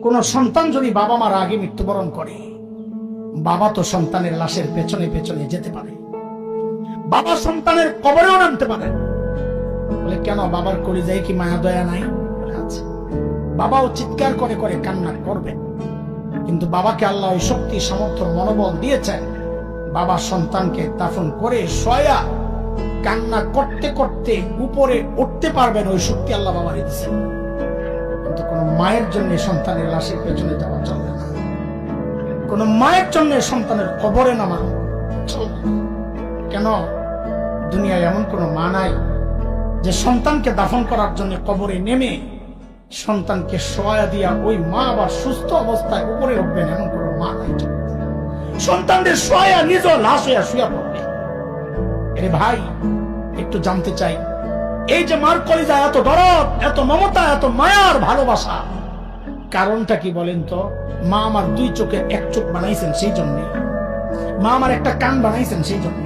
কোন সন্তান যদি বাবা মার আগে মৃত্যুবরণ করে, বাবা তো সন্তানের লাশের পেছনে পেছনে যেতে পারে, বাবা সন্তানের কবরেও নামতে পারে। বলে কেন, বাবার কলিজায় কি মায়া দয়া নাই? আছে। বাবাও চিৎকার করে করে কান্না করবে, কিন্তু বাবাকে আল্লাহ ওই শক্তি সামর্থ্য মনোবল দিয়েছেন। বাবা সন্তানকে দাফন করে শোয়া কান্না করতে করতে উপরে উঠতে পারবেন, ওই শক্তি আল্লাহ বাবার দিয়েছেন। কিন্তু কোন মায়ের জন্য সন্তানের লাশের পেছনে যাওয়া চলবে না, কোন মায়ের জন্য সন্তানের কবরে নামা চলবে না। কেন, দুনিয়ায় এমন কোন মা নাই যে সন্তানকে দাফন করার জন্য কবরে নেমে সন্তানকে শোয়া দিয়া ওই মা আবার সুস্থ অবস্থায় উপরে উঠবেন, এমন কোন মা নাই। সন্তানদের শোয়া নিজ লাশ হইয়া শুয়া পড়বে। আরে ভাই, একটু জানতে চাই, এই যে মার কলিজা এত দরদ, এত মমতা, এত মায়ার ভালোবাসা, কারণটা কি বলেন তো? মা আমার দুই চোখের এক চোখ বানাইছেন সেই জন্য, মা আমার একটা কান বানাইছেন সেই জন্য,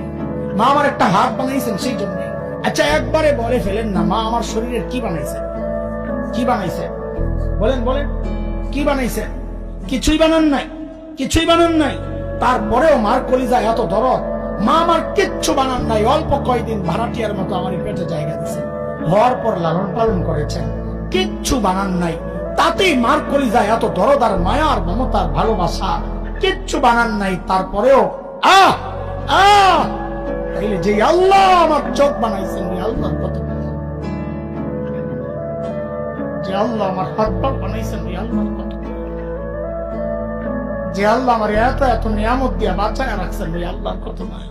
মা আমার একটা হাত বানাইছেন সেই জন্য। আচ্ছা একবারে বলে ফেলেন না, মা আমার শরীরের কি বানাইছে? কি বানাইছে বলেন, বলেন কি বানাইছে? কিছুই বানান নাই, কিছুই বানান নাই। তারপরেও মার কলিজা এত দরদ, মা আমার কিচ্ছু বানান নাই, অল্প কয়দিন ভাড়াটিয়ার মতো আমার পেটে জায়গা দিয়েছে, হওয়ার পর লালন পালন করেছেন, কিচ্ছু বানান নাই। তাতেই মার কলিজা এত দরদ আর মায়ার মমতার ভালোবাসা, কিচ্ছু বানান নাই। তারপরেও তাইলে যে আল্লাহ আমার চোখ বানাইছেন, ওই আল্লাহর কত, যে আল্লাহ আমার হাত পা বানাইছেন, ওই আল্লাহর কত, যে আল্লাহ আমার এত এত নিয়ামত দিয়া বাঁচায় রাখছেন, ওই আল্লাহর কত নয়।